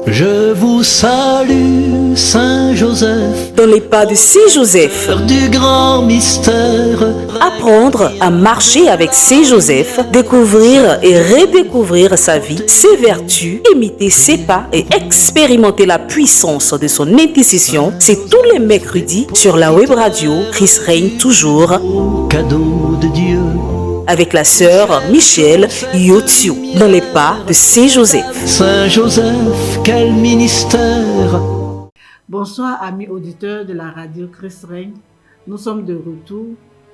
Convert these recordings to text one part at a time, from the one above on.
Je vous salue, Saint Joseph, Dans les pas de Saint Joseph, Père du grand mystère. apprendre à marcher avec Saint Joseph, découvrir et redécouvrir sa vie, ses vertus, imiter ses pas et expérimenter la puissance de son intercession, c'est tous les mercredis sur la web radio Christ règne toujours, Au cadeau de Dieu. avec la sœur Michel Yotiu, dans les pas de Saint Joseph. Saint Joseph, quel ministère. Bonsoir amis auditeurs de la radio Christ règne. Nous sommes de retour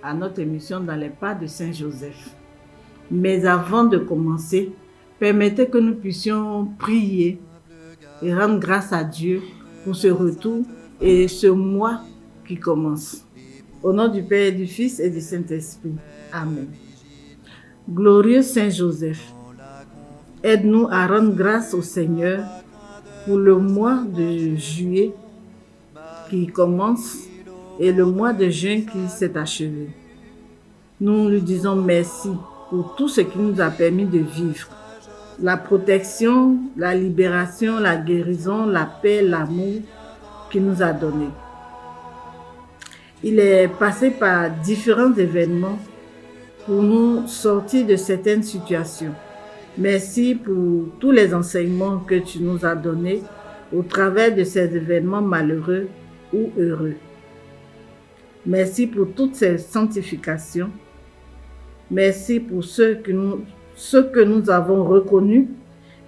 à notre émission dans les pas de Saint Joseph. Mais avant de commencer, permettez que nous puissions prier et rendre grâce à Dieu pour ce retour et ce mois qui commence. Au nom du Père, du Fils et du Saint-Esprit. Amen. Glorieux Saint Joseph, aide-nous à rendre grâce au Seigneur pour le mois de juillet qui commence et le mois de juin qui s'est achevé. Nous lui disons merci pour tout ce qu'il nous a permis de vivre. La protection, la libération, la guérison, la paix, l'amour qu'il nous a donné. Il est passé par différents événements pour nous sortir de certaines situations. Merci pour tous les enseignements que tu nous as donnés au travers de ces événements malheureux ou heureux. Merci pour toutes ces sanctifications. Merci pour ceux que nous avons reconnus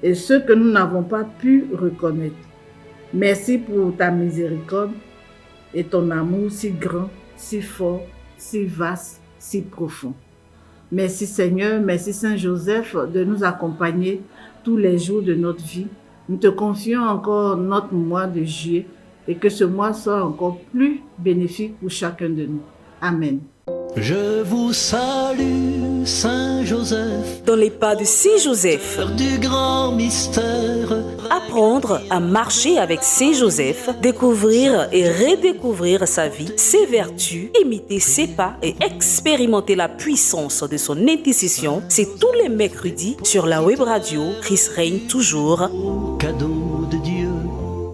et ceux que nous n'avons pas pu reconnaître. Merci pour ta miséricorde et ton amour si grand, si fort, si vaste, si profond. Merci Seigneur, merci Saint Joseph de nous accompagner tous les jours de notre vie. Nous te confions encore notre mois de juillet et que ce mois soit encore plus bénéfique pour chacun de nous. Amen. Je vous salue, Saint Joseph, Dans les pas de Saint Joseph, Père du grand mystère. apprendre à marcher avec Saint Joseph, découvrir et redécouvrir sa vie, ses vertus, imiter ses pas et expérimenter la puissance de son intercession, c'est tous les mercredis sur la web radio Christ règne toujours, Au cadeau de Dieu.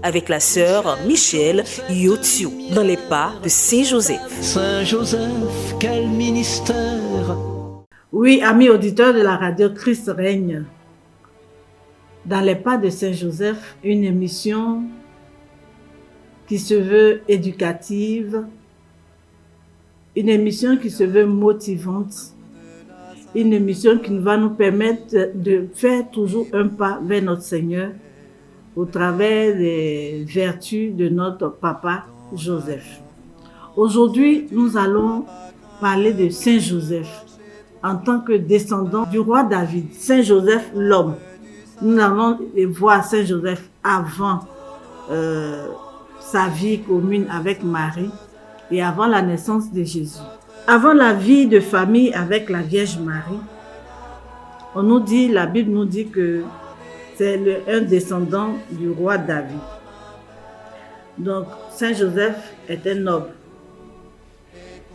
avec la sœur Michel Yotiu, dans les pas de Saint Joseph. Saint Joseph, quel ministère. Oui, amis auditeurs de la radio Christ règne. Dans les pas de Saint Joseph, une émission qui se veut éducative, une émission qui se veut motivante, une émission qui va nous permettre de faire toujours un pas vers notre Seigneur au travers des vertus de notre papa Joseph. Aujourd'hui, nous allons parler de Saint Joseph en tant que descendant du roi David, Saint Joseph l'homme. Nous allons voir Saint Joseph avant sa vie commune avec Marie et avant la naissance de Jésus. Avant la vie de famille avec la Vierge Marie, la Bible nous dit que c'est un descendant du roi David. Donc, Saint Joseph était noble.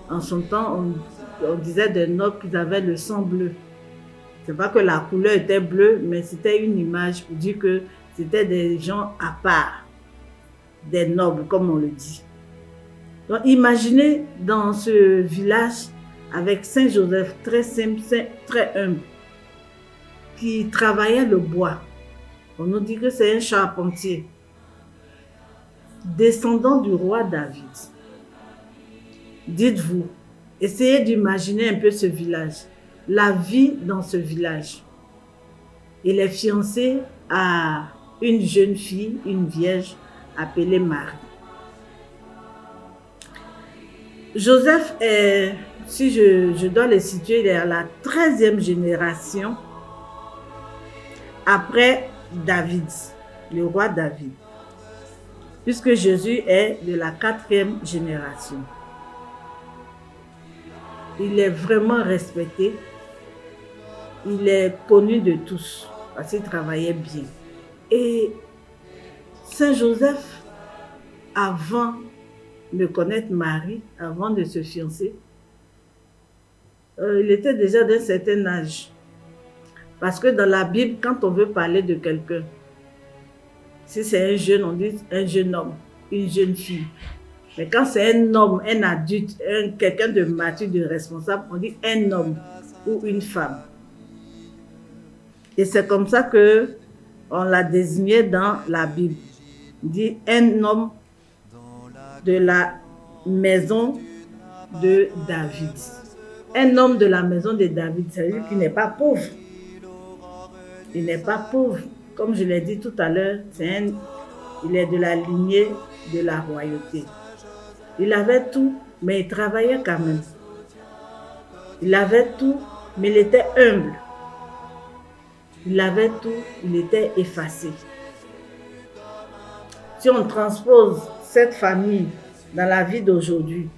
En son temps, on disait des nobles qu'ils avaient le sang bleu. C'est pas que la couleur était bleue, mais c'était une image pour dire que c'était des gens à part, des nobles, comme on le dit. Donc, imaginez dans ce village avec Saint Joseph, très simple, très humble, qui travaillait le bois. On nous dit que c'est un charpentier, descendant du roi David. Dites-vous, essayez d'imaginer un peu ce village, la vie dans ce village. Il est fiancé à une jeune fille, une vierge appelée Marie. Joseph est, si je dois le situer, il est à la 13e génération après David, le roi David, puisque Jésus est de la 4e génération. Il est vraiment respecté, il est connu de tous parce qu'il travaillait bien. Et Saint Joseph, avant de connaître Marie, avant de se fiancer, il était déjà d'un certain âge. Parce que dans la Bible, quand on veut parler de quelqu'un, Si c'est un jeune, on dit un jeune homme, une jeune fille. Mais quand c'est un homme, un adulte, quelqu'un de mature, de responsable, on dit un homme ou une femme. Et c'est comme ça que on l'a désigné dans la Bible. On dit un homme de la maison de David. Un homme de la maison de David, c'est-à-dire qu'il n'est pas pauvre. Il n'est pas pauvre. Comme je l'ai dit tout à l'heure, il est de la lignée de la royauté. Il avait tout, mais il travaillait quand même. Il avait tout, mais il était humble. Il avait tout, il était effacé. Si on transpose cette famille dans la vie d'aujourd'hui,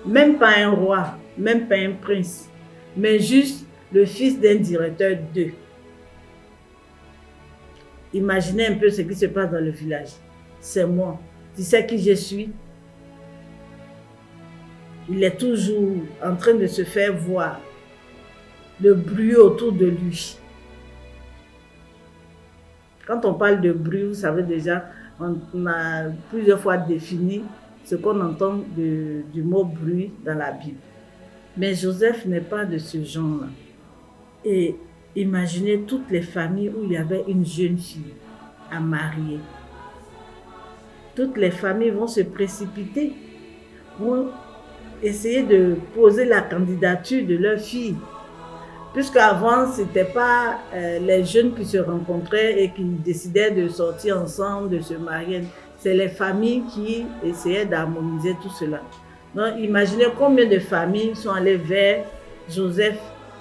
même pas un roi, même pas un prince, mais juste le fils d'un directeur d'eux. Imaginez un peu ce qui se passe dans le village. C'est moi. Tu sais qui je suis? Il est toujours en train de se faire voir. Le bruit autour de lui. Quand on parle de bruit, vous savez déjà, on a plusieurs fois défini ce qu'on entend du mot bruit dans la Bible. Mais Joseph n'est pas de ce genre-là. Et imaginez toutes les familles où il y avait une jeune fille à marier. Toutes les familles vont se précipiter, vont essayer de poser la candidature de leur fille. Puisqu'avant, ce n'était pas les jeunes qui se rencontraient et qui décidaient de sortir ensemble, de se marier. C'est les familles qui essayaient d'harmoniser tout cela. Donc, imaginez combien de familles sont allées vers Joseph,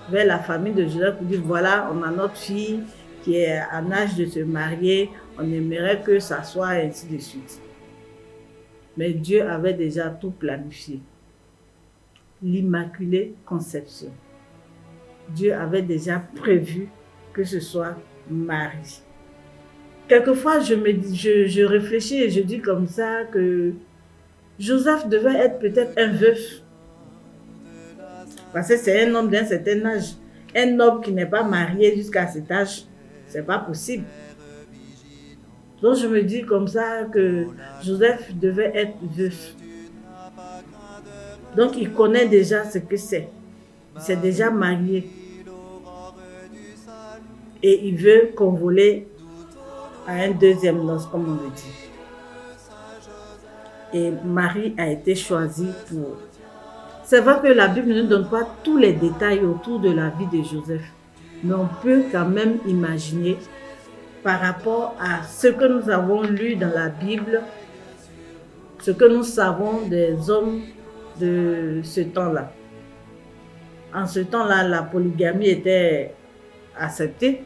vers la famille de Joseph pour dire, voilà, on a notre fille qui est en âge de se marier, on aimerait que ça soit ainsi de suite. Mais Dieu avait déjà tout planifié. L'Immaculée Conception. Dieu avait déjà prévu que ce soit Marie. Quelquefois, je réfléchis et je dis comme ça que Joseph devait être peut-être un veuf. Parce que c'est un homme d'un certain âge. Un homme qui n'est pas marié jusqu'à cet âge, c'est pas possible. Donc je me dis comme ça que Joseph devait être veuf. Donc il connaît déjà ce que c'est. Il s'est déjà marié. Et il veut convoler à un deuxième noce, comme on le dit. Et Marie a été choisie pour... C'est vrai que la Bible ne nous donne pas tous les détails autour de la vie de Joseph. Mais on peut quand même imaginer par rapport à ce que nous avons lu dans la Bible, ce que nous savons des hommes de ce temps-là. En ce temps-là, la polygamie était acceptée.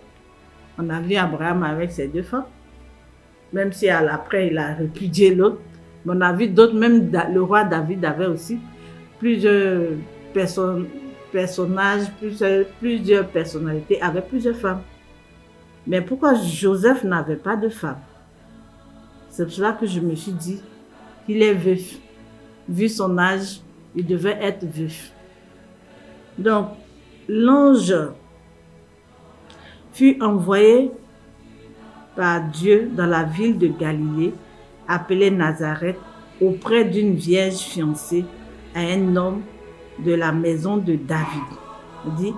On a vu Abraham avec ses 2 femmes, même si à l'après il a répudié l'autre. Mais on a vu d'autres, même le roi David avait aussi plusieurs personnages, plusieurs personnalités, avec plusieurs femmes. Mais pourquoi Joseph n'avait pas de femme? C'est pour cela que je me suis dit qu'il est veuf. Vu son âge, il devait être veuf. Donc, l'ange fut envoyé par Dieu dans la ville de Galilée, appelée Nazareth, auprès d'une vierge fiancée à un homme de la maison de David. On dit,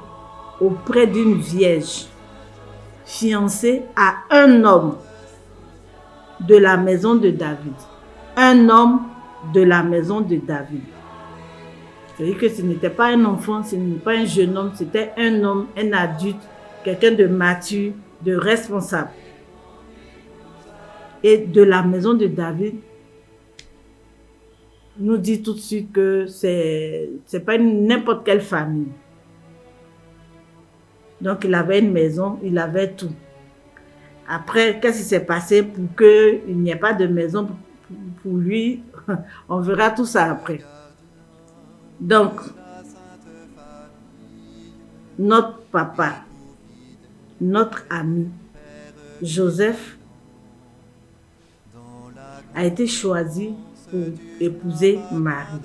auprès d'une vierge fiancée à un homme de la maison de David. Un homme de la maison de David. C'est-à-dire que ce n'était pas un enfant, ce n'était pas un jeune homme, c'était un homme, un adulte, quelqu'un de mature, de responsable. Et de la maison de David, nous dit tout de suite que c'est pas n'importe quelle famille. Donc il avait une maison, il avait tout. Après, qu'est-ce qui s'est passé pour qu'il n'y ait pas de maison pour lui? On verra tout ça après. Donc, notre papa, notre ami, Joseph, a été choisi pour épouser Marie.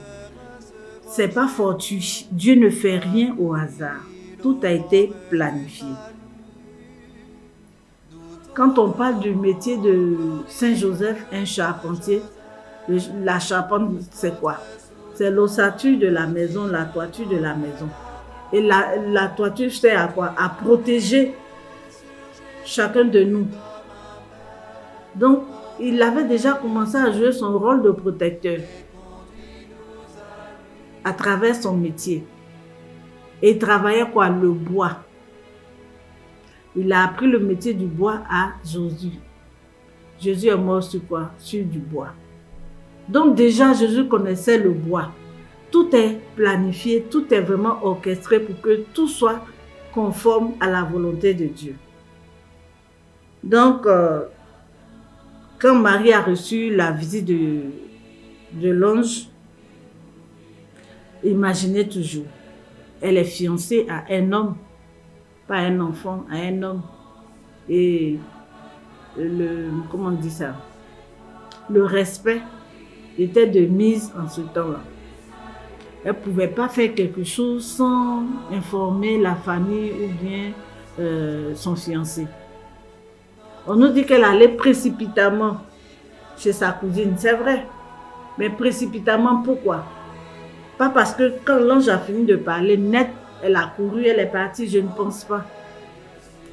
C'est pas fortuit. Dieu ne fait rien au hasard. Tout a été planifié. quand on parle du métier de Saint Joseph, un charpentier, la charpente, c'est quoi? C'est l'ossature de la maison, la toiture de la maison. Et la toiture sert à quoi? À protéger chacun de nous. Donc, il avait déjà commencé à jouer son rôle de protecteur à travers son métier. Et il travaillait quoi? Le bois. Il a appris le métier du bois à Jésus. Jésus est mort sur quoi? Sur du bois. Donc déjà, Jésus connaissait le bois. Tout est planifié, tout est vraiment orchestré pour que tout soit conforme à la volonté de Dieu. Donc, quand Marie a reçu la visite de l'ange, imaginez toujours, elle est fiancée à un homme, pas un enfant, à un homme. Et comment on dit ça? Le respect était de mise en ce temps-là. Elle ne pouvait pas faire quelque chose sans informer la famille ou bien son fiancé. On nous dit qu'elle allait précipitamment chez sa cousine, c'est vrai. Mais précipitamment, pourquoi? Pas parce que quand l'ange a fini de parler, net, elle a couru, elle est partie, je ne pense pas.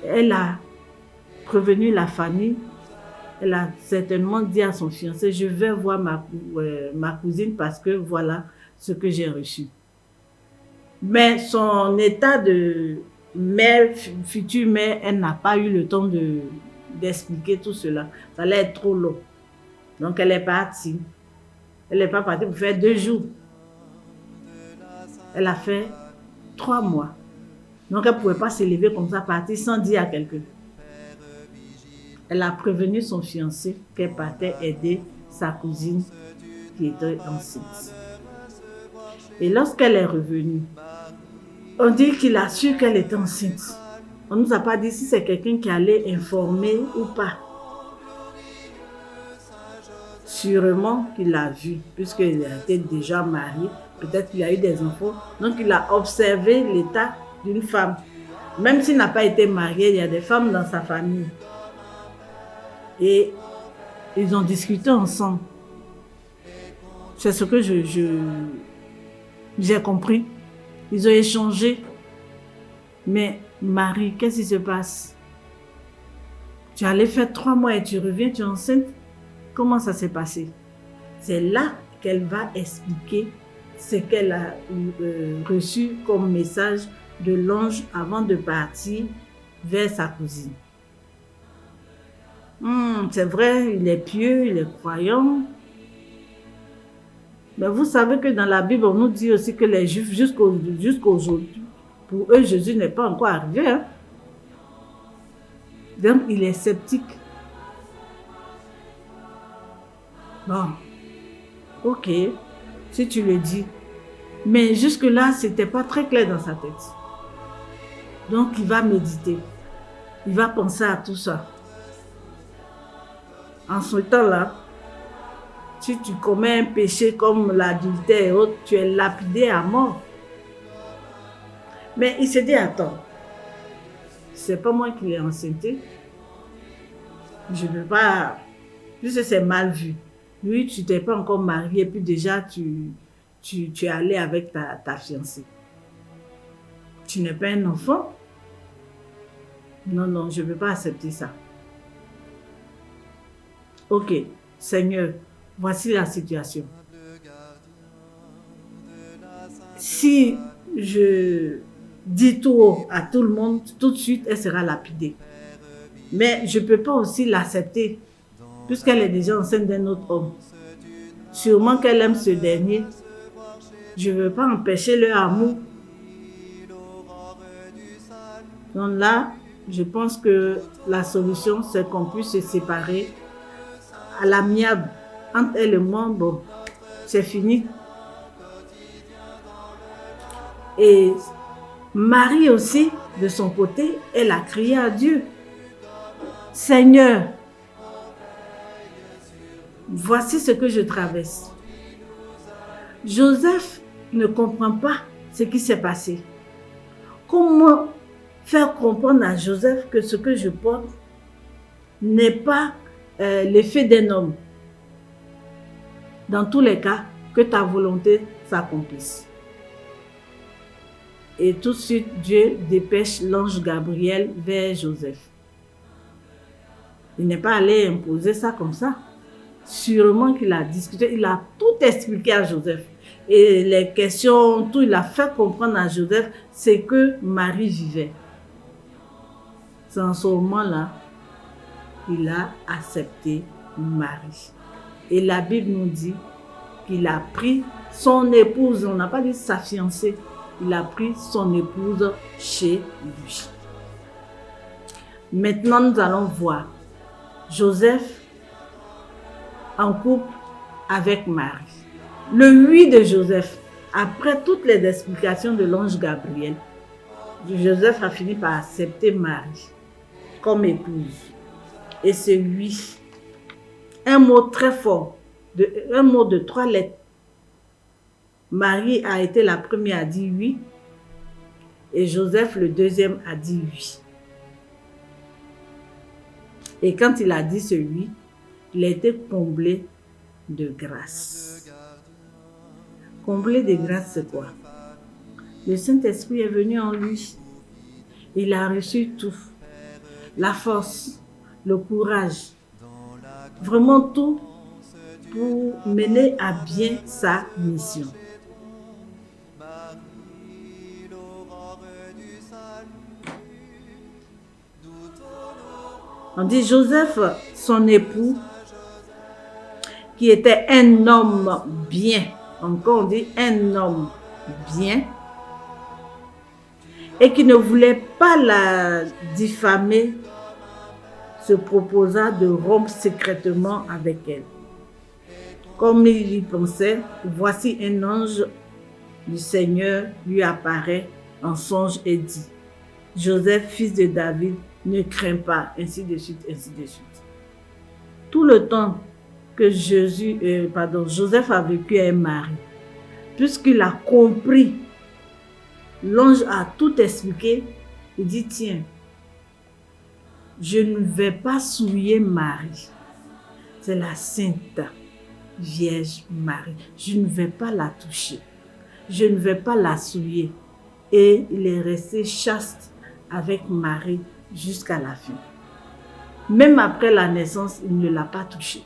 Elle a prévenu la famille. Elle a certainement dit à son fiancé, je vais voir ma cousine parce que voilà ce que j'ai reçu. Mais son état de mère, future mère, elle n'a pas eu le temps d'expliquer tout cela. Ça allait être trop long. Donc elle est partie. Elle n'est pas partie pour faire 2 jours. Elle a fait 3 mois. Donc elle ne pouvait pas se lever comme ça, partir sans dire à quelqu'un. Elle a prévenu son fiancé qu'elle partait aider sa cousine qui était enceinte. Et lorsqu'elle est revenue, on dit qu'il a su qu'elle était enceinte. On ne nous a pas dit si c'est quelqu'un qui allait informer ou pas. Sûrement qu'il l'a vu, puisqu'il était déjà marié. Peut-être qu'il a eu des enfants. Donc il a observé l'état d'une femme. Même s'il n'a pas été marié, il y a des femmes dans sa famille. Et ils ont discuté ensemble. C'est ce que j'ai compris. Ils ont échangé. Mais Marie, qu'est-ce qui se passe? Tu allais faire 3 mois et tu reviens, tu es enceinte? Comment ça s'est passé? C'est là qu'elle va expliquer ce qu'elle a reçu comme message de l'ange avant de partir vers sa cousine. C'est vrai, il est pieux, il est croyant. Mais vous savez que dans la Bible, on nous dit aussi que les Juifs, jusqu'aujourd'hui, pour eux, Jésus n'est pas encore arrivé. Hein? Donc, il est sceptique. Bon, ok, si tu le dis. Mais jusque-là, ce n'était pas très clair dans sa tête. Donc, il va méditer. Il va penser à tout ça. En ce temps-là, si tu commets un péché comme l'adultère et autres, tu es lapidé à mort. Mais il s'est dit, attends, c'est pas moi qui l'ai enceinte. Je ne veux pas, puisque c'est mal vu. Lui, tu t'es pas encore marié, puis déjà tu es allé avec ta fiancée. Tu n'es pas un enfant. Non, je ne veux pas accepter ça. Ok, Seigneur, voici la situation. Si je dis tout haut à tout le monde, tout de suite, elle sera lapidée. Mais je ne peux pas aussi l'accepter, puisqu'elle est déjà enceinte d'un autre homme. Sûrement qu'elle aime ce dernier. Je ne veux pas empêcher leur amour. Donc là, je pense que la solution, c'est qu'on puisse se séparer à l'amiable. Entre elle et moi, bon, c'est fini. Et Marie aussi, de son côté, elle a crié à Dieu. Seigneur, voici ce que je traverse. Joseph ne comprend pas ce qui s'est passé. Comment faire comprendre à Joseph que ce que je porte n'est pas l'effet d'un homme. Dans tous les cas, que ta volonté s'accomplisse. Et tout de suite, Dieu dépêche l'ange Gabriel vers Joseph. Il n'est pas allé imposer ça comme ça. Sûrement qu'il a discuté, il a tout expliqué à Joseph. Et les questions, tout, il a fait comprendre à Joseph ce que Marie vivait. C'est en ce moment-là qu'il a accepté Marie. Et la Bible nous dit qu'il a pris son épouse, on n'a pas dit sa fiancée, il a pris son épouse chez lui. Maintenant, nous allons voir Joseph en couple avec Marie. Le oui de Joseph, après toutes les explications de l'ange Gabriel, Joseph a fini par accepter Marie comme épouse. Et ce oui, un mot très fort, un mot de 3 lettres. Marie a été la première à dire oui et Joseph le deuxième a dit oui. Et quand il a dit ce oui, il a été comblé de grâce. Comblé de grâce, c'est quoi? Le Saint-Esprit est venu en lui. Il a reçu tout. La force, le courage, vraiment tout pour mener à bien sa mission. On dit Joseph, son époux, qui était un homme bien, encore on dit un homme bien, et qui ne voulait pas la diffamer, se proposa de rompre secrètement avec elle. Comme il y pensait, voici un ange du Seigneur lui apparaît en songe et dit, Joseph, fils de David, ne crains pas, ainsi de suite, ainsi de suite. Tout le temps que Joseph a vécu avec Marie, puisqu'il a compris, l'ange a tout expliqué, il dit, tiens, je ne vais pas souiller Marie, c'est la Sainte Vierge Marie, je ne vais pas la toucher, je ne vais pas la souiller. Et il est resté chaste avec Marie jusqu'à la fin. Même après la naissance, il ne l'a pas touchée.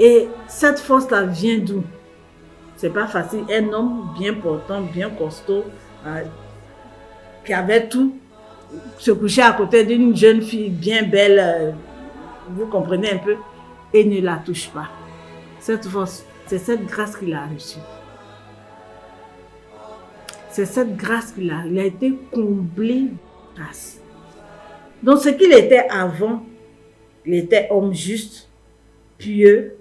Et cette force-là vient d'où? C'est pas facile. Un homme bien portant, bien costaud, qui avait tout, se coucher à côté d'une jeune fille bien belle, vous comprenez un peu, et ne la touche pas. Cette force, c'est cette grâce qu'il a reçue. C'est cette grâce qu'il a. Il a été comblé de grâce. Donc ce qu'il était avant, il était homme juste, pieux,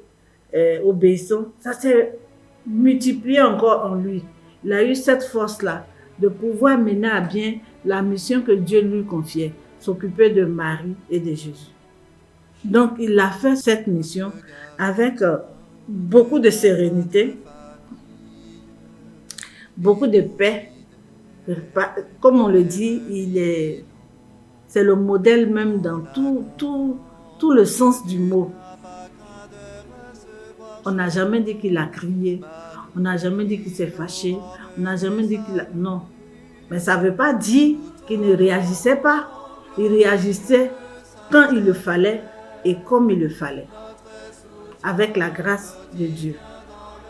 obéissant. Ça s'est multiplié encore en lui. Il a eu cette force-là de pouvoir mener à bien la mission que Dieu lui confiait, s'occuper de Marie et de Jésus. Donc il a fait cette mission avec beaucoup de sérénité, beaucoup de paix. Comme on le dit, c'est le modèle même dans tout le sens du mot. On n'a jamais dit qu'il a crié, on n'a jamais dit qu'il s'est fâché, on n'a jamais dit qu'il a... Non. Mais ça ne veut pas dire qu'il ne réagissait pas. Il réagissait quand il le fallait et comme il le fallait. Avec la grâce de Dieu.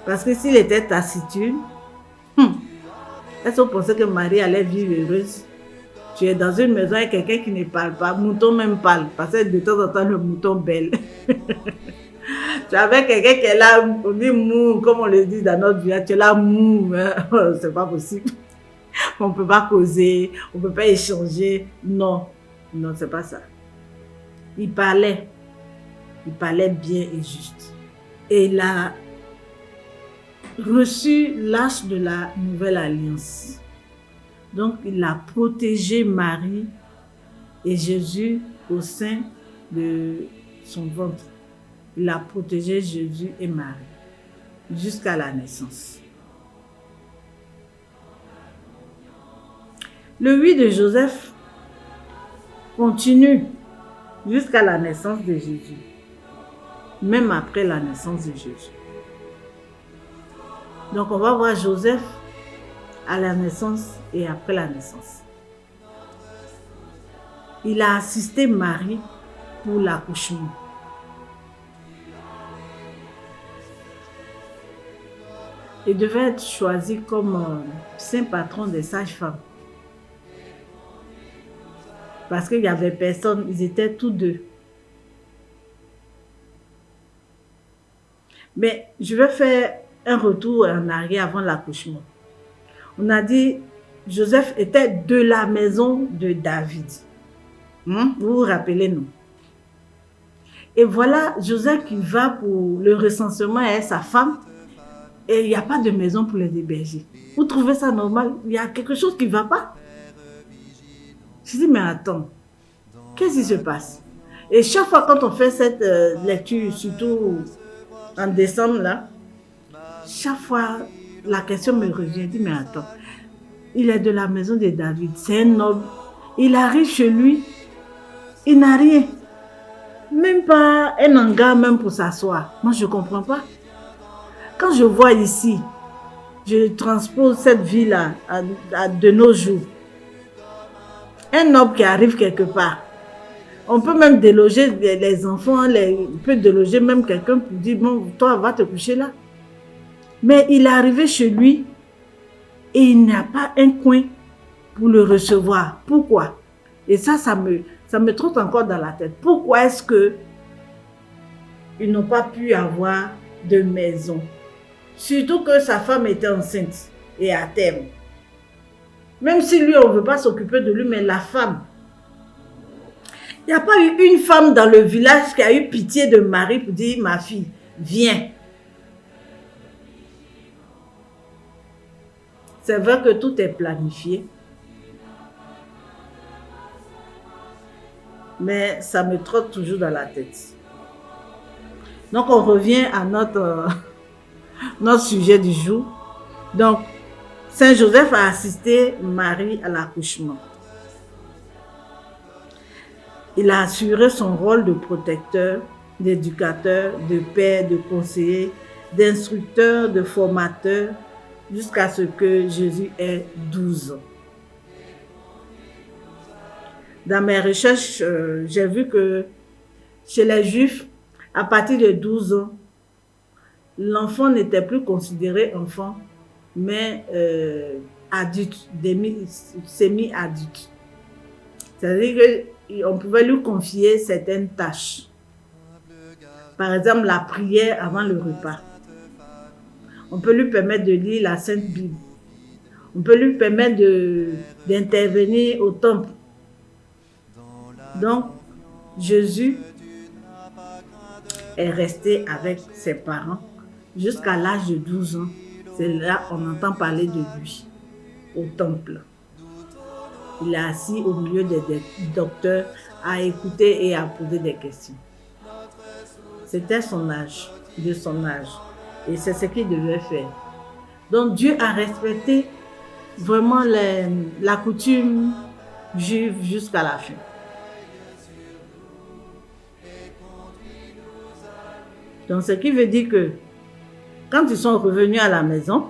Parce que s'il était taciturne, est-ce que vous pensez que Marie allait vivre heureuse? Tu es dans une maison avec quelqu'un qui ne parle pas, mouton même parle, parce que de temps en temps le mouton belle. Tu es avec quelqu'un qui est là, on dit mou, comme on le dit dans notre village, tu es là mou, c'est pas possible. On ne peut pas causer, on ne peut pas échanger. Non, c'est pas ça. Il parlait bien et juste. Et il a reçu l'arche de la nouvelle alliance. Donc, il a protégé Marie et Jésus au sein de son ventre. Il a protégé Jésus et Marie jusqu'à la naissance. Le oui de Joseph continue jusqu'à la naissance de Jésus, même après la naissance de Jésus. Donc on va voir Joseph à la naissance et après la naissance. Il a assisté Marie pour l'accouchement. Il devait être choisi comme saint patron des sages-femmes. Parce qu'il n'y avait personne, ils étaient tous deux. Mais je vais faire un retour en arrière avant l'accouchement. On a dit, Joseph était de la maison de David. Vous vous rappelez, non? Et voilà, Joseph qui va pour le recensement avec sa femme. Et il n'y a pas de maison pour les héberger. Vous trouvez ça normal? Il y a quelque chose qui ne va pas. Je dis, mais attends, qu'est-ce qui se passe? Et chaque fois quand on fait cette lecture, surtout en décembre, là, chaque fois, la question me revient. Je dis, mais attends, il est de la maison de David, c'est un noble. Il arrive chez lui, il n'a rien. Même pas un hangar même pour s'asseoir. Moi, je ne comprends pas. Quand je vois ici, je transpose cette vie-là de nos jours. Un noble qui arrive quelque part, on peut même déloger les enfants, on peut déloger même quelqu'un pour dire, bon, toi, va te coucher là. Mais il est arrivé chez lui et il n'y a pas un coin pour le recevoir. Pourquoi? Et ça me trotte encore dans la tête. Pourquoi est-ce que ils n'ont pas pu avoir de maison? Surtout que sa femme était enceinte et à terme. Même si lui, on ne veut pas s'occuper de lui, mais la femme. Il n'y a pas eu une femme dans le village qui a eu pitié de Marie pour dire, ma fille, viens. C'est vrai que tout est planifié. Mais ça me trotte toujours dans la tête. Donc on revient à notre sujet du jour. Donc, Saint Joseph a assisté Marie à l'accouchement. Il a assuré son rôle de protecteur, d'éducateur, de père, de conseiller, d'instructeur, de formateur, jusqu'à ce que Jésus ait 12 ans. Dans mes recherches, j'ai vu que chez les Juifs, à partir de 12 ans, l'enfant n'était plus considéré enfant, mais adulte, semi-adulte. C'est-à-dire qu'on pouvait lui confier certaines tâches. Par exemple, la prière avant le repas. On peut lui permettre de lire la Sainte Bible. On peut lui permettre d'intervenir au temple. Donc, Jésus est resté avec ses parents jusqu'à l'âge de 12 ans. C'est là qu'on entend parler de lui, au temple. Il est assis au milieu des docteurs à écouter et à poser des questions. C'était son âge, de son âge. Et c'est ce qu'il devait faire. Donc Dieu a respecté vraiment la coutume juive jusqu'à la fin. Donc ce qui veut dire que quand ils sont revenus à la maison,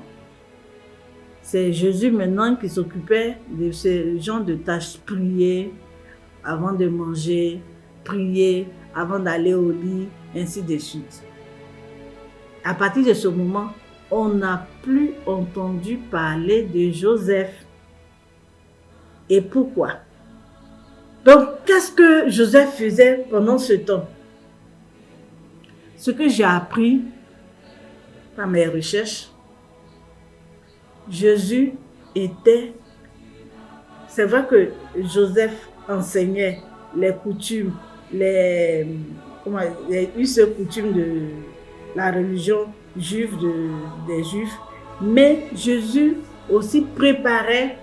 c'est Jésus maintenant qui s'occupait de ce genre de tâches. Prier avant de manger, prier avant d'aller au lit, ainsi de suite. À partir de ce moment, on n'a plus entendu parler de Joseph. Et pourquoi? Donc, qu'est-ce que Joseph faisait pendant ce temps? Ce que j'ai appris par mes recherches, Jésus était... C'est vrai que Joseph enseignait les coutumes, les us et coutumes de la religion juive des Juifs, mais Jésus aussi préparait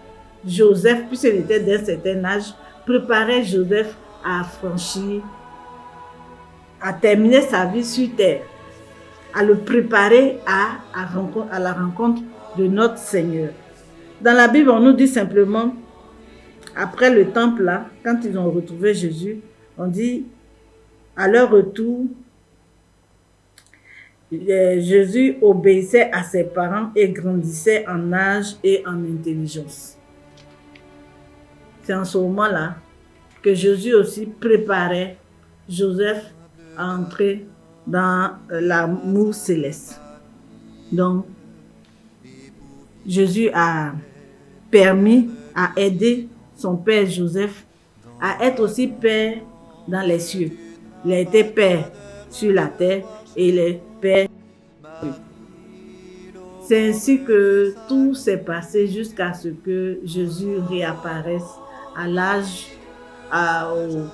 Joseph, puisqu'il était d'un certain âge, préparait Joseph à franchir, à terminer sa vie sur terre, à le préparer à la rencontre de notre Seigneur. Dans la Bible, on nous dit simplement après le temple, là, quand ils ont retrouvé Jésus, on dit, à leur retour, Jésus obéissait à ses parents et grandissait en âge et en intelligence. C'est en ce moment-là que Jésus aussi préparait Joseph à entrer dans l'amour céleste. Donc, Jésus a permis, a aidé son père Joseph à être aussi père dans les cieux. Il a été père sur la terre et il est père. C'est ainsi que tout s'est passé jusqu'à ce que Jésus réapparaisse à l'âge,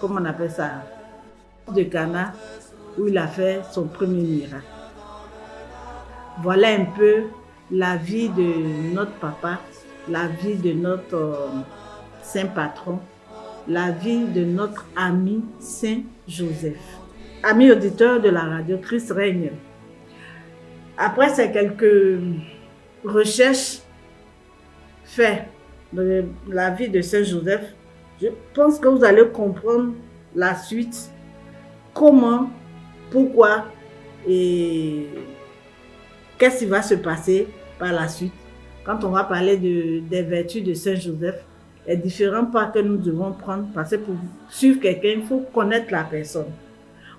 comment on appelle ça, de Cana, où il a fait son premier miracle. Voilà un peu la vie de notre papa, la vie de notre saint patron, la vie de notre ami Saint Joseph. Amis auditeurs de la radio Christ règne. Après ces quelques recherches faites de la vie de Saint Joseph, je pense que vous allez comprendre la suite, comment, pourquoi et qu'est-ce qui va se passer par la suite. Quand on va parler des vertus de Saint Joseph, les différents pas que nous devons prendre, parce que pour suivre quelqu'un, il faut connaître la personne.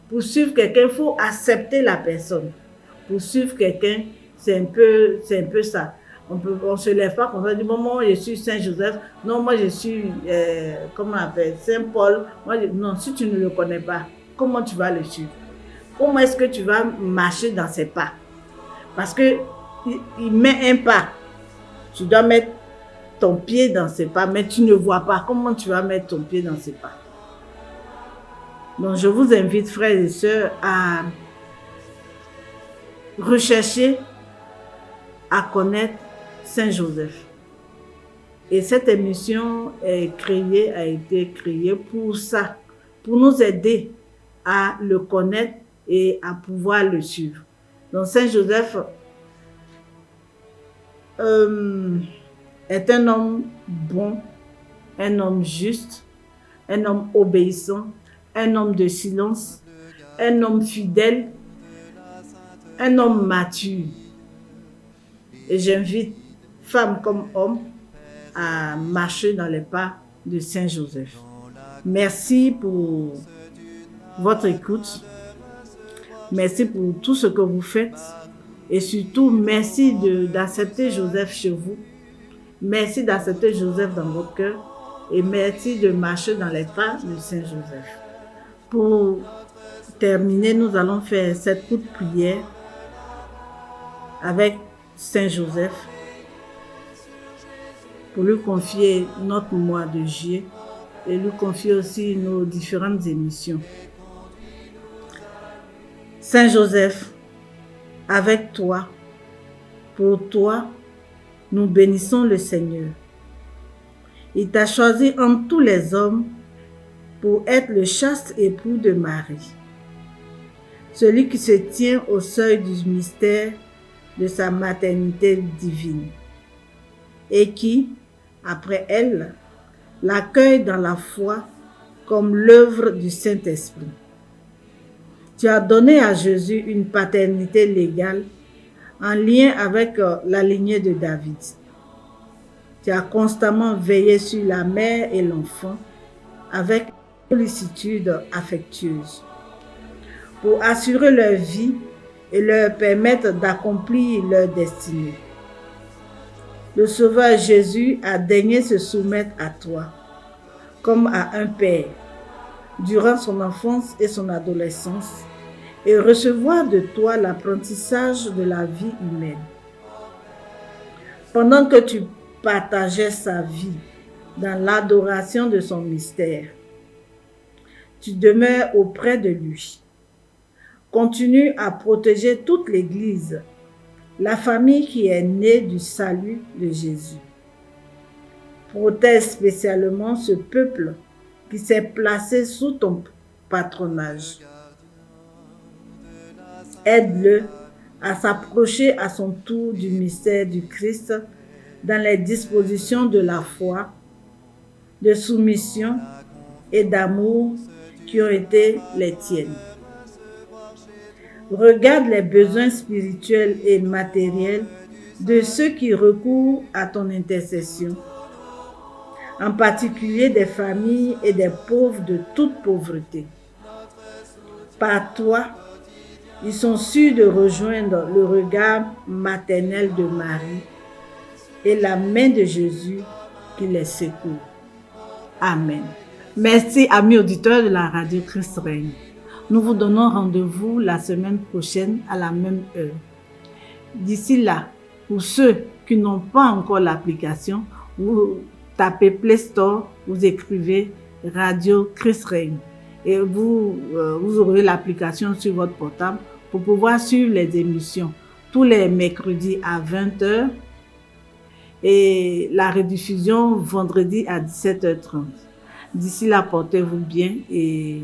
Pour suivre quelqu'un, il faut accepter la personne. Pour suivre quelqu'un, c'est un peu ça. On se lève pas comme ça, du moment où je suis Saint Joseph, non, moi je suis, comment on appelle, Saint Paul. Non, si tu ne le connais pas, comment tu vas le suivre? Comment est-ce que tu vas marcher dans ses pas? Parce que il met un pas, tu dois mettre ton pied dans ses pas, mais tu ne vois pas. Comment tu vas mettre ton pied dans ses pas? Donc je vous invite, frères et sœurs, à rechercher, à connaître Saint Joseph. Et cette émission a été créée pour ça, pour nous aider à le connaître et à pouvoir le suivre. Donc Saint Joseph est un homme bon, un homme juste, un homme obéissant, un homme de silence, un homme fidèle, un homme mature. Et j'invite femmes comme hommes à marcher dans les pas de Saint Joseph. Merci pour votre écoute. Merci pour tout ce que vous faites. Et surtout, merci d'accepter Joseph chez vous. Merci d'accepter Joseph dans votre cœur. Et merci de marcher dans les pas de Saint Joseph. Pour terminer, nous allons faire cette courte prière avec Saint Joseph pour lui confier notre mois de juillet et lui confier aussi nos différentes émissions. Saint Joseph, avec toi, pour toi, nous bénissons le Seigneur. Il t'a choisi entre tous les hommes pour être le chaste époux de Marie, celui qui se tient au seuil du mystère de sa maternité divine et qui, après elle, l'accueille dans la foi comme l'œuvre du Saint-Esprit. Tu as donné à Jésus une paternité légale en lien avec la lignée de David. Tu as constamment veillé sur la mère et l'enfant avec sollicitude affectueuse pour assurer leur vie et leur permettre d'accomplir leur destinée. Le Sauveur Jésus a daigné se soumettre à toi, comme à un père, durant son enfance et son adolescence, et recevoir de toi l'apprentissage de la vie humaine. Pendant que tu partageais sa vie dans l'adoration de son mystère, tu demeures auprès de lui. Continue à protéger toute l'Église, la famille qui est née du salut de Jésus. Protège spécialement ce peuple qui s'est placé sous ton patronage. Aide-le à s'approcher à son tour du mystère du Christ dans les dispositions de la foi, de soumission et d'amour qui ont été les tiennes. Regarde les besoins spirituels et matériels de ceux qui recourent à ton intercession, en particulier des familles et des pauvres de toute pauvreté. Par toi, ils sont sûrs de rejoindre le regard maternel de Marie et la main de Jésus qui les secourt. Amen. Merci, amis auditeurs de la radio Christ règne. Nous vous donnons rendez-vous la semaine prochaine à la même heure. D'ici là, pour ceux qui n'ont pas encore l'application, vous tapez Play Store, vous écrivez Radio Christ règne et vous aurez l'application sur votre portable pour pouvoir suivre les émissions tous les mercredis à 20h et la rediffusion vendredi à 17h30. D'ici là, portez-vous bien et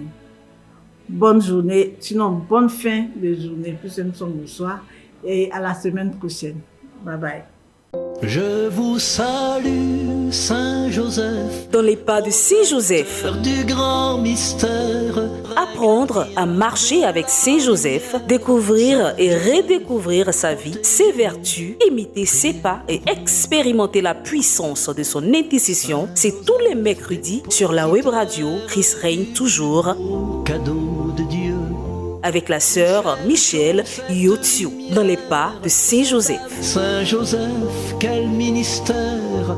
bonne journée, sinon bonne fin de journée, puisque nous sommes le soir, et à la semaine prochaine. Bye bye. Je vous salue, Saint Joseph, Dans les pas de Saint Joseph, du grand mystère. apprendre à marcher avec Saint Joseph, découvrir et redécouvrir sa vie, ses vertus, imiter ses pas et expérimenter la puissance de son intercession, c'est tous les mercredis sur la web radio Christ règne toujours, Cadeau de Dieu. avec la sœur Michel Yotiou, dans les pas de Saint Joseph. Saint Joseph, quel ministère